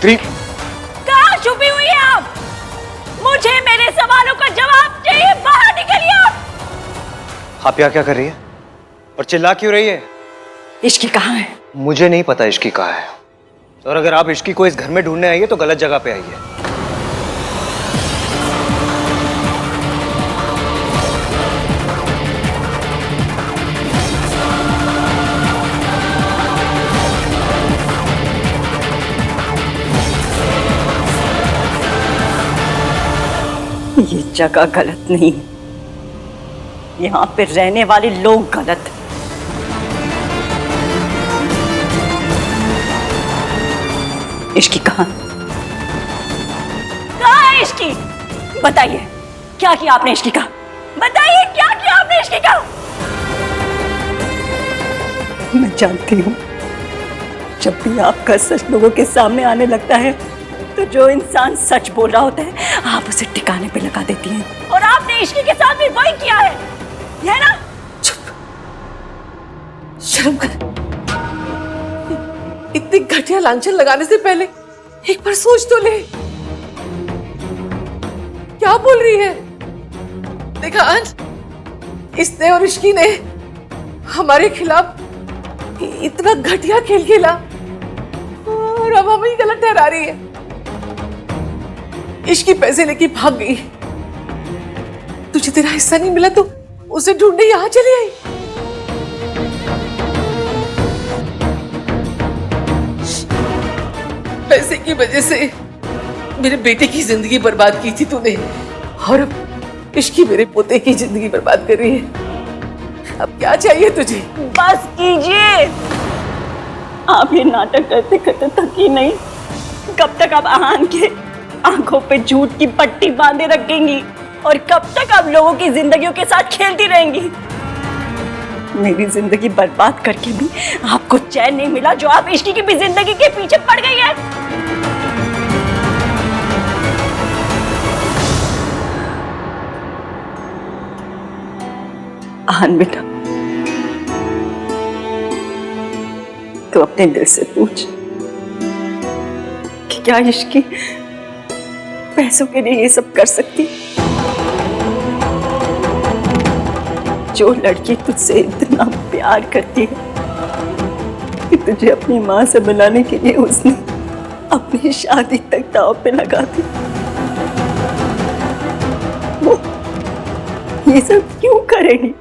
गायत्री, कहाँ छुपी हुई है आप? मुझे मेरे सवालों का जवाब चाहिए, बाहर निकलिए आप यहाँ क्या कर रही है और चिल्ला क्यों रही है? इश्की कहाँ है? मुझे नहीं पता इश्की कहाँ है, और अगर आप इश्की को इस घर में ढूंढने आई है तो गलत जगह पे आई है। ये जगह गलत नहीं, यहाँ पे रहने वाले लोग गलत। इश्की कहाँ है? इश्की बताइए, क्या किया आपने इश्की का? बताइए क्या किया आपने इश्की का? मैं जानती हूँ, जब भी आपका सच लोगों के सामने आने लगता है तो जो इंसान सच बोल रहा होता है आप उसे ठिकाने पे लगा देती हैं, और आपने इश्की के साथ भी वही किया है ना? चुप, शर्म कर। इतनी घटिया लांछन लगाने से पहले एक बार सोच तो ले। क्या बोल रही है? देखा आज इसने और इश्की ने हमारे खिलाफ इतना घटिया खेल खेला और अब हमें गलत ठहरा रही है। इश्की पैसे लेके भाग गई, तुझे तेरा हिस्सा नहीं मिला तो उसे ढूंढने यहां चली आई। पैसे की वजह से मेरे बेटे की जिंदगी बर्बाद की थी तूने, और अब इश्की मेरे पोते की जिंदगी बर्बाद कर रही है। अब क्या चाहिए तुझे? बस कीजिए, आप ये नाटक करते करते थकी नहीं? कब तक आप आहान के आंखों पे झूठ की पट्टी बांधे रखेंगी, और कब तक आप लोगों की जिंदगियों के साथ खेलती रहेंगी? मेरी जिंदगी बर्बाद करके भी आपको चैन नहीं मिला, जो आप इश्की की भी जिंदगी के पीछे पड़ गई है। आहान बेटा, तो अपने दिल से पूछ कि क्या इश्की पैसों के लिए ये सब कर सकती? जो लड़की तुझसे इतना प्यार करती है कि तुझे अपनी माँ से मिलाने के लिए उसने अपनी शादी तक दांव पे लगा दी, वो ये सब क्यों करेगी?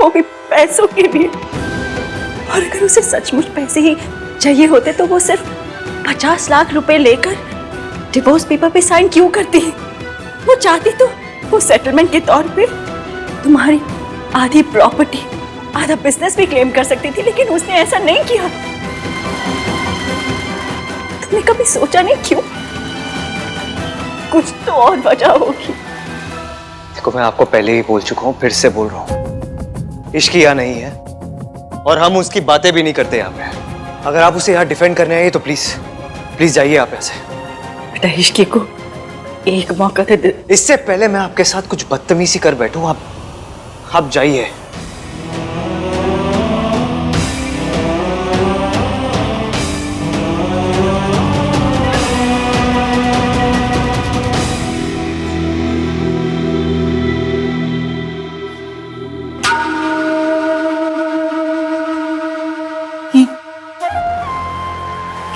वो भी पैसों के लिए। और अगर उसे सचमुच पैसे ही चाहिए होते तो वो सिर्फ 50 लाख रुपए लेकर डिवोर्स पेपर पे साइन क्यों करती? वो चाहती तो वो सेटलमेंट के तौर पे तुम्हारी आधी प्रॉपर्टी, आधा बिजनेस भी क्लेम कर सकती थी, लेकिन उसने ऐसा नहीं किया। तुमने कभी सोचा नहीं क्यों? कुछ तो और वजह होगी। देखो, मैं आपको पहले ही बोल चुका हूँ, फिर से बोल रहा हूँ, इश्की यहाँ नहीं है और हम उसकी बातें भी नहीं करते यहाँ पे। अगर आप उसे यहाँ डिफेंड करने आए तो प्लीज प्लीज जाइए आप यहाँ से। बेटा, इश्की को एक मौका दे। इससे पहले मैं आपके साथ कुछ बदतमीजी कर बैठूं, आप जाइए।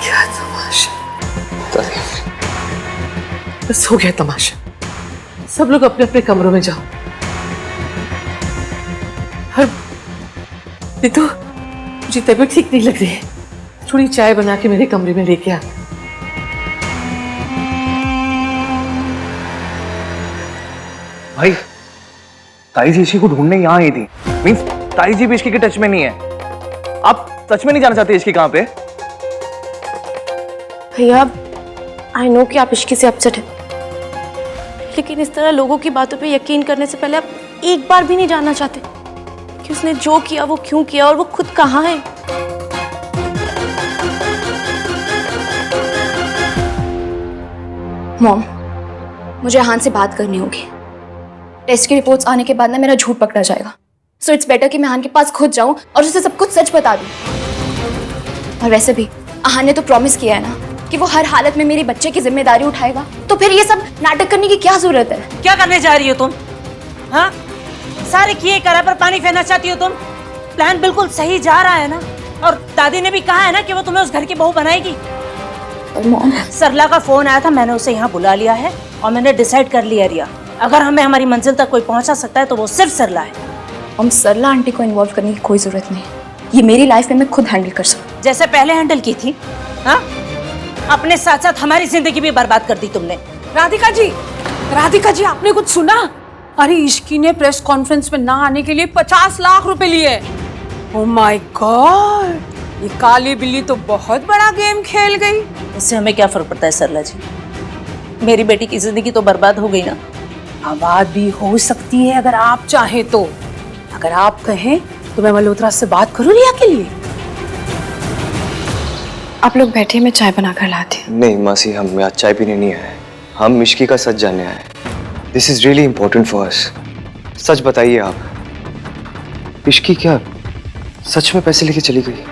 क्या तमाशा! बस हो गया तमाशा, सब लोग अपने अपने कमरों में जाओ। हर तो मुझे तबीयत ठीक नहीं लग रही है, थोड़ी चाय बना के मेरे कमरे में लेके आ। भाई, ताई जी इश्की को ढूंढने यहाँ आई थी। मींस ताई जी भी इश्की के टच में नहीं है। आप सच में नहीं जाना चाहते इश्की कहाँ पे? भैया, आई नो कि आप इश्की से अपसेट हैं, लेकिन इस तरह लोगों की बातों पे यकीन करने से पहले आप एक बार भी नहीं जानना चाहते कि उसने जो किया वो क्यों किया और वो खुद कहाँ है। मॉम, मुझे आहान से बात करनी होगी। टेस्ट की रिपोर्ट्स आने के बाद ना मेरा झूठ पकड़ा जाएगा, सो इट्स बेटर कि मैं आहान के पास खुद जाऊं और उसे सब कुछ सच बता दूं। और वैसे भी आहान ने तो प्रॉमिस किया है ना कि वो मुझे कभी भी नहीं छोड़ेगा। So I am really sorry. Mom, मुझे आहान से बात करनी होगी। टेस्ट की रिपोर्ट्स आने के बाद ना मेरा झूठ पकड़ा जाएगा, सो इट्स बेटर कि मैं आहान के पास खुद जाऊं और उसे सब कुछ सच बता दूं। और वैसे भी कि वो हर हालत में मेरी बच्चे की जिम्मेदारी उठाएगा, तो फिर ये सब नाटक करने की क्या जरूरत है? क्या करने जा रही हो तुम? हाँ, सारे किए करा पर पानी फेरना चाहती हो तुम? प्लान बिल्कुल सही जा रहा है ना, और दादी ने भी कहा है ना कि वो तुम्हें उस घर की बहू बनाएगी। सरला का फोन आया था, मैंने उसे यहाँ बुला लिया है और मैंने डिसाइड कर लिया रिया, अगर हमें हमारी मंजिल तक कोई पहुंचा सकता है तो वो सिर्फ सरला है। हम सरला आंटी को इन्वॉल्व करने की कोई जरूरत नहीं, ये मेरी लाइफ में मैं खुद हैंडल कर सकूं। जैसे पहले हैंडल की थी। हाँ, अपने साथ साथ हमारी जिंदगी भी बर्बाद कर दी तुमने। राधिका जी आपने कुछ सुना? अरे इश्की ने प्रेस कॉन्फ्रेंस में ना आने के लिए 50 लाख रुपए लिए। ओह माय गॉड, ये काली बिल्ली तो बहुत बड़ा गेम खेल गई। इससे हमें क्या फर्क पड़ता है सरला जी? मेरी बेटी की जिंदगी तो बर्बाद हो गई ना। आबाद भी हो सकती है अगर आप चाहें तो। अगर आप कहें तो मैं मल्होत्रा से बात करूं रिया के लिए। आप लोग बैठे, मैं चाय बनाकर लाती हूँ। नहीं मासी, हम आज चाय पीने नहीं आए, हम इश्की का सच जानने आए। This is really important for us. सच बताइए आप, इश्की क्या सच में पैसे लेके चली गई?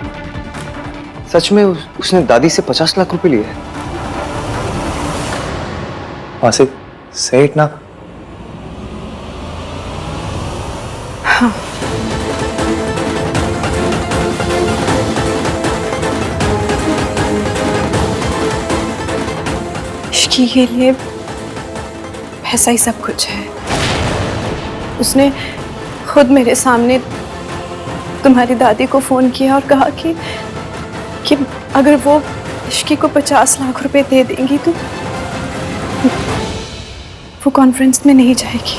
सच में उसने दादी से 50 लाख रुपए लिए? मासी say it ना। हाँ। इश्की के लिए पैसा ही सब कुछ है। उसने खुद मेरे सामने तुम्हारी दादी को फोन किया और कहा कि अगर वो इश्की को 50 लाख रुपए दे देंगी तो वो कॉन्फ्रेंस में नहीं जाएगी।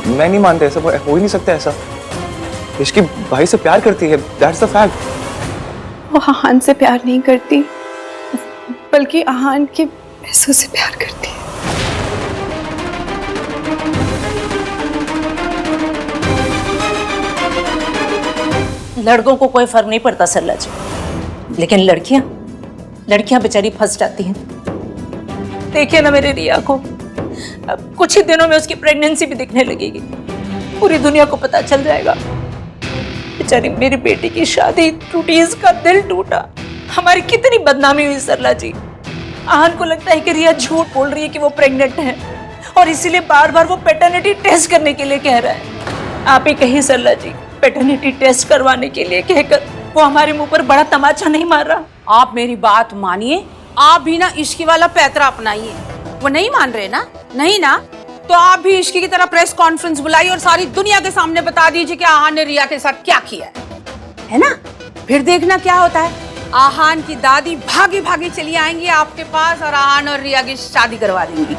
मैं नहीं मानता, ऐसा हो ही नहीं सकता। ऐसा इश्की भाई से प्यार करती है, दैट्स द फैक्ट। वो आहान से प्यार नहीं करती, बल्कि आहान के पैसों से प्यार करती है। लड़कों को कोई फर्क नहीं पड़ता सरला जी, लेकिन लड़कियां बेचारी फंस जाती हैं। देखिए ना मेरे रिया को, अब कुछ ही दिनों में उसकी प्रेगनेंसी भी दिखने लगेगी, पूरी दुनिया को पता चल जाएगा। बेचारी मेरी बेटी की शादी टूटी, इसका दिल टूटा, हमारी कितनी बदनामी हुई सरला जी। आहन को लगता है कि रिया झूठ बोल रही है कि वो प्रेग्नेंट है, और इसीलिए बार बार वो पैटर्निटी टेस्ट करने के लिए कह रहा है। आप ही कहिए सरला जी, पैटर्निटी टेस्ट करवाने के लिए कहकर वो हमारे मुंह पर बड़ा तमाचा नहीं मार रहा? आप मेरी बात मानिए, आप भी ना इश्की वाला पैतरा अपनाइए। वो नहीं मान रहे ना? नहीं ना, तो आप भी इश्की की तरह प्रेस कॉन्फ्रेंस बुलाइए और सारी दुनिया के सामने बता दीजिए कि आहान ने रिया के साथ क्या किया है ना? फिर देखना क्या होता है। आहान की दादी भागी भागी चली आएंगी आपके पास और आहान और रिया की शादी करवा देंगी।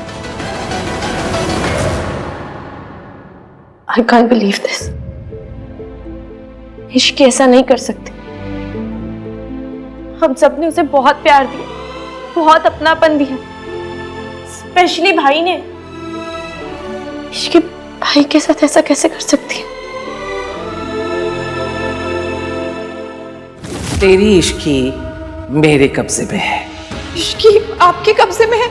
I can't believe this. इश्क ऐसा नहीं कर सकते। हम सबने उसे बहुत प्यार दिया, बहुत अपनापन दिया, स्पेशली भाई ने। इश्क भाई के साथ ऐसा कैसे कर सकती है? तेरी इश्की मेरे कब्जे में है। इश्की आपके कब्जे में है?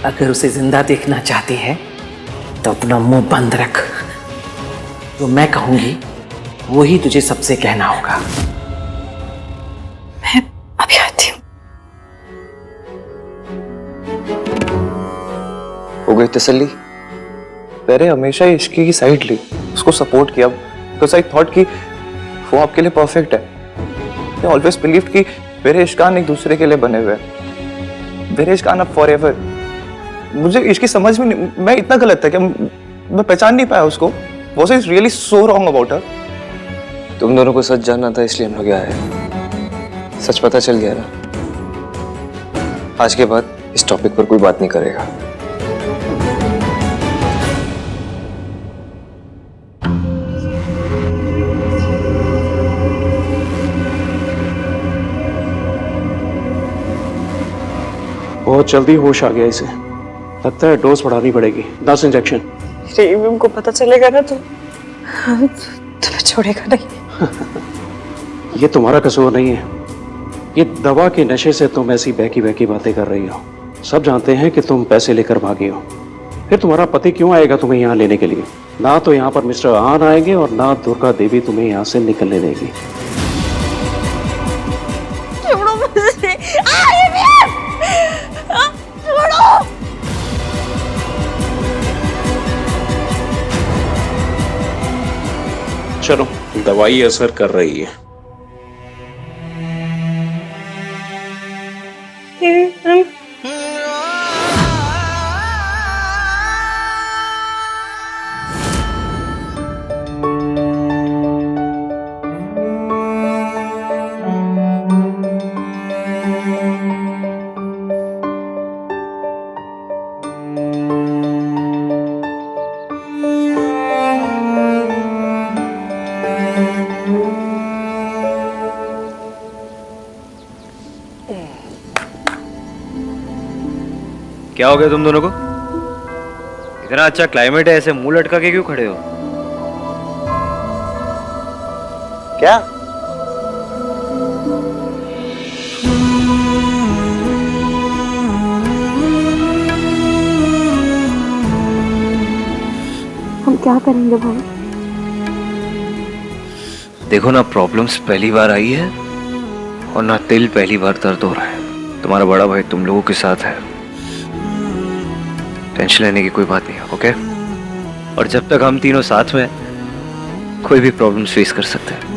अगर उसे जिंदा देखना चाहती है तो अपना मुंह बंद रख। जो मैं कहूंगी वही तुझे सबसे कहना होगा। मैं अभी आती हूँ। हो गई तसल्ली? मैंने हमेशा इश्की की साइड ली, उसको सपोर्ट किया, बिकॉज आई थॉट कि वो आपके लिए परफेक्ट है। I always believed कि मेरे इश्कान एक दूसरे के लिए बने हुए हैं, मेरे इश्कान अब फॉरएवर। मुझे इसकी समझ में नहीं, मैं इतना गलत था कि मैं पहचान नहीं पाया उसको। Was I really so wrong about her? तुम दोनों को सच जानना था, इसलिए हम लोग आए। सच पता चल गया ना? आज के बाद इस टॉपिक पर कोई बात नहीं करेगा। बहुत जल्दी होश आ गया इसे, लगता है डोज बढ़ानी पड़ेगी। 10 इंजेक्शन। रेम को पता चलेगा ना तो तुम्हें छोड़ेगा नहीं। ये तुम्हारा कसूर नहीं है, ये दवा के नशे से तुम ऐसी बहकी बहकी बातें कर रही हो। सब जानते हैं कि तुम पैसे लेकर भागी हो। फिर तुम्हारा पति क्यों आएगा तुम्हें यहाँ लेने के लिए? ना तो यहाँ पर मिस्टर आन आएंगे और ना दुर्गा देवी तुम्हें यहाँ से निकलने देगी। चलो, दवाई असर कर रही है। क्या हो गया तुम दोनों को? इतना अच्छा क्लाइमेट है, ऐसे मुंह लटका के क्यों खड़े हो? क्या? हम क्या करेंगे भाई? देखो ना, प्रॉब्लम्स पहली बार आई है और ना दिल पहली बार दर्द हो रहा है। तुम्हारा बड़ा भाई तुम लोगों के साथ है, टेंशन लेने की कोई बात नहीं है, ओके? और जब तक हम तीनों साथ में हैं, कोई भी प्रॉब्लम फेस कर सकते हैं।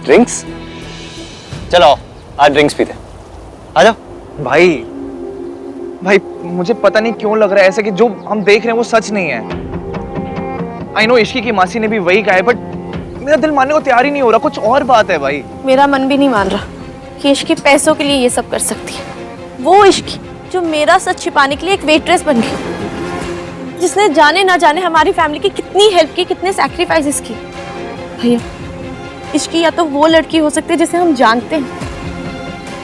ड्रिंक्स? चलो आज ड्रिंक्स पीते, आ जाओ। भाई भाई मुझे पता नहीं क्यों लग रहा है ऐसे कि जो हम देख रहे हैं वो सच नहीं है। आई नो इश्की की मासी ने भी वही कहा है, बट मेरा दिल मानने को तैयार ही नहीं हो रहा। कुछ और बात है भाई। मेरा मन भी नहीं मान रहा कि इश्की पैसों के लिए ये सब कर सकती है। वो इश्की जो मेरा सच छिपाने के लिए एक वेट्रेस बन गई, जिसने जाने ना जाने हमारी फैमिली की कितनी हेल्प की, कितने सैक्रिफाइसेस की। भैया, इश्की या तो वो लड़की हो सकती है जिसे हम जानते हैं,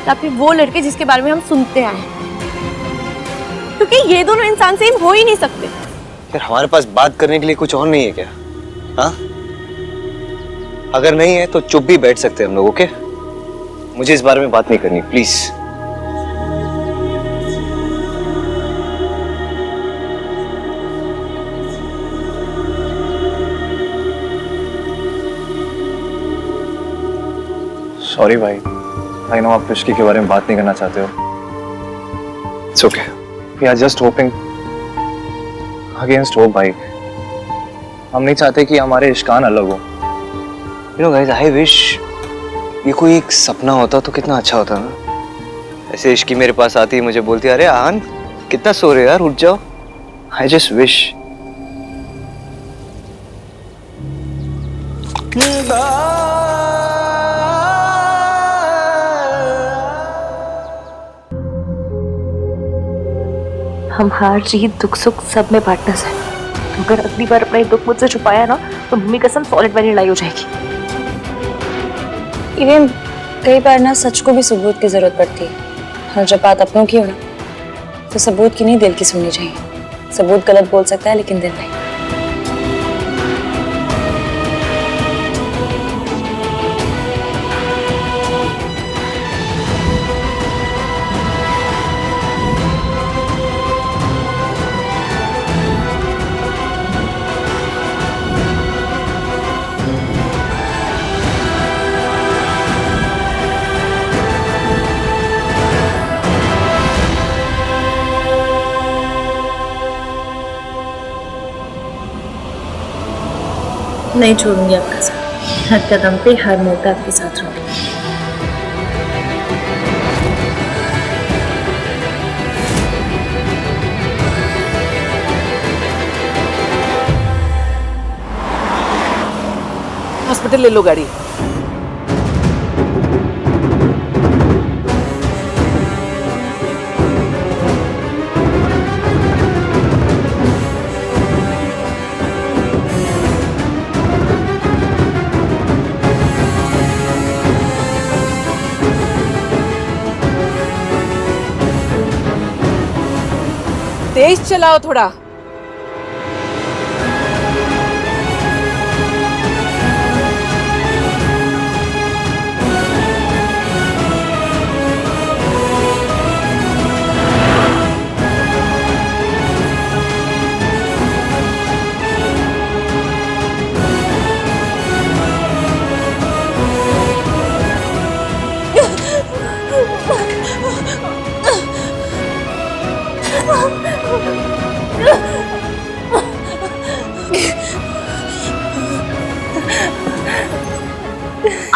या फिर वो लड़के जिसके बारे में हम सुनते आए हैं, क्योंकि ये दोनों इंसान सेम हो ही नहीं सकते। यार हमारे पास बात करने के लिए कुछ और नहीं है क्या? हाँ, अगर नहीं है तो चुप भी बैठ सकते हैं हम लोग, ओके? मुझे इस बारे में बात नहीं करनी, प्लीज। सॉरी भाई, आई नो आप इश्की के बारे में बात नहीं करना चाहते हो। It's okay. We are just hoping against hope भाई। हम नहीं चाहते कि हमारे इश्कान अलग हो। You know guys, I wish ये कोई एक सपना होता तो कितना अच्छा होता ना। ऐसे इश्की मेरे पास आती, मुझे बोलती, अरे आन कितना सो रहे हो यार, उठ जाओ। I just wish. हम हार जीत दुख सुख सब में पार्टनर्स हैं। अगर अगली बार अपना ये दुख मुझसे छुपाया ना तो मम्मी कसम सॉलिड वाली लड़ाई हो जाएगी। इवन कई बार ना सच को भी सबूत की जरूरत पड़ती है, और जब बात अपनों की हो ना तो सबूत की नहीं दिल की सुननी चाहिए। सबूत गलत बोल सकता है लेकिन दिल नहीं। नहीं छोड़ूंगी आपका साथ, हर कदम पे हर मोड़ पे आपके साथ रहूंगी। हॉस्पिटल ले लो गाड़ी। तेज चलाओ थोड़ा।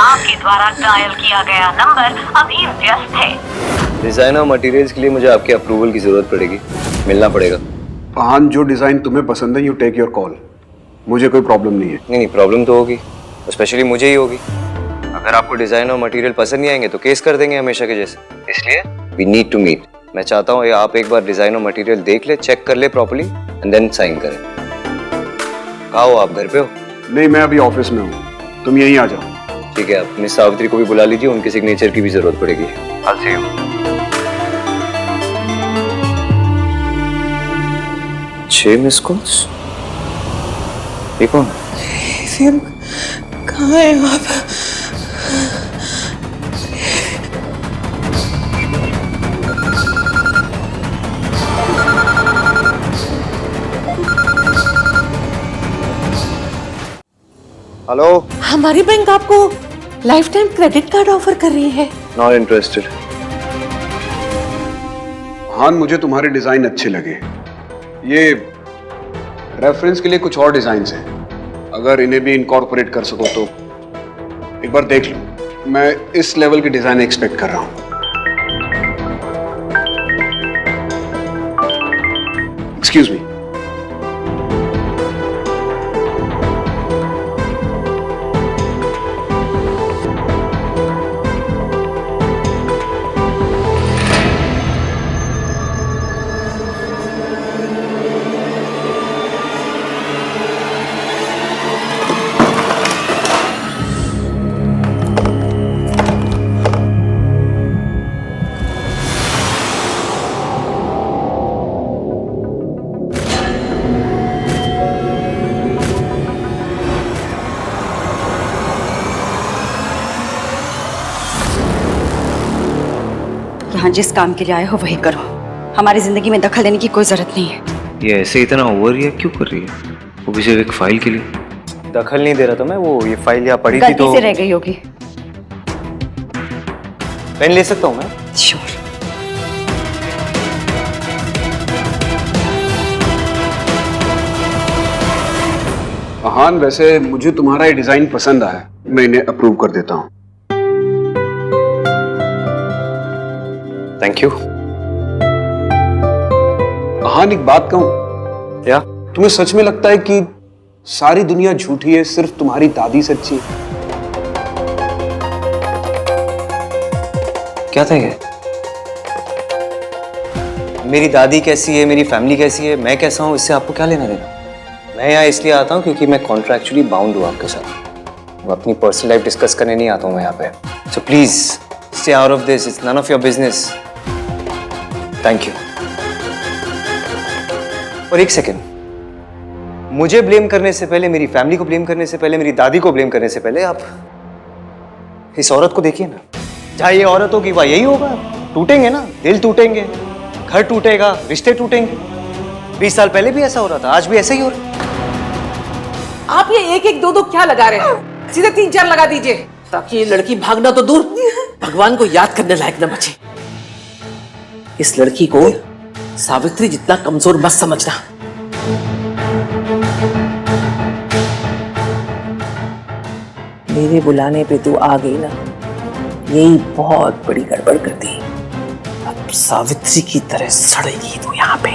आपके द्वारा डायल किया गया नंबर अभी व्यस्त है। डिजाइनर मटेरियल्स के लिए मुझे आपके अप्रूवल की जरूरत पड़ेगी, मिलना पड़ेगा। हाँ, जो डिजाइन तुम्हें पसंद है, यू टेक योर कॉल। मुझे कोई प्रॉब्लम नहीं है। नहीं प्रॉब्लम तो होगी, स्पेशली मुझे ही होगी। अगर आपको डिजाइन और मटेरियल पसंद नहीं आएंगे तो केस कर देंगे हमेशा के जैसे। इसलिए वी नीड टू मीट। मैं चाहता हूँ आप एक बार डिजाइन और मटेरियल देख ले, चेक कर ले प्रॉपर्ली एंड देन साइन करें। कहाँ हो आप, घर पे हो? नहीं, मैं अभी ऑफिस में हूँ, तुम यहीं आ जाओ। ठीक है, आप मिस सावित्री को भी बुला लीजिए, उनके सिग्नेचर की भी जरूरत पड़ेगी। I'll see you। 6 miss calls? ये कौन? कहाँ है आप? हेलो। हमारी बैंक आपको life time credit card offer कर रही है। Not interested. हाँ, मुझे तुम्हारे डिजाइन अच्छे लगे। ये रेफरेंस के लिए कुछ और डिजाइन्स हैं, अगर इन्हें भी इनकॉर्पोरेट कर सको तो एक बार देख लो। मैं इस लेवल की डिजाइन एक्सपेक्ट कर रहा हूँ। Excuse me. यहाँ जिस काम के लिए आए हो वही करो, हमारी जिंदगी में दखल देने की कोई जरूरत नहीं है। ये ऐसे इतना ओवर रिएक्ट क्यों कर रही है? वो भी सिर्फ एक फाइल के लिए। दखल नहीं दे रहा था मैं, वो ये फाइल यहाँ पड़ी थी तो गलती से रह गई होगी। पेन ले सकता हूँ मैं? श्योर। हाँ, वैसे मुझे तुम्हारा ये डिजाइन पसंद आया, मैं इन्हें अप्रूव कर देता हूँ। Thank you. हाँ, एक बात कहूँ क्या? तुम्हें सच में लगता है कि सारी दुनिया झूठी है, सिर्फ तुम्हारी दादी सच्ची है? क्या था ये? मेरी दादी कैसी है, मेरी फैमिली कैसी है, मैं कैसा हूँ, इससे आपको क्या लेना देना? मैं यहाँ इसलिए आता हूँ क्योंकि मैं कॉन्ट्रैक्चुअली बाउंड हूँ आपके साथ। मैं अपनी पर्सनल लाइफ डिस्कस करने नहीं आता हूँ मैं यहाँ पे। So please stay out of this, it's none of your business. Thank you. और एक सेकेंड, मुझे ब्लेम करने से पहले, मेरी फैमिली को ब्लेम करने से पहले, मेरी दादी को ब्लेम करने से पहले आप इस औरत को देखिए ना। जहाँ ये औरत होगी वहाँ यही होगा। टूटेंगे ना, दिल टूटेंगे, घर टूटेगा, रिश्ते टूटेंगे। 20 साल पहले भी ऐसा हो रहा था, आज भी ऐसा ही हो रहा है। आप ये 1 1 2 2 क्या लगा रहे हैं? सीधे 3 4 लगा दीजिए, ताकि ये लड़की भागना तो दूर, भगवान को याद करने लायक न बचे। इस लड़की को सावित्री जितना कमजोर मत समझना। मेरे बुलाने पे तू आ गई ना, यही बहुत बड़ी गड़बड़ कर दी। अब सावित्री की तरह सड़ेगी तू यहाँ पे।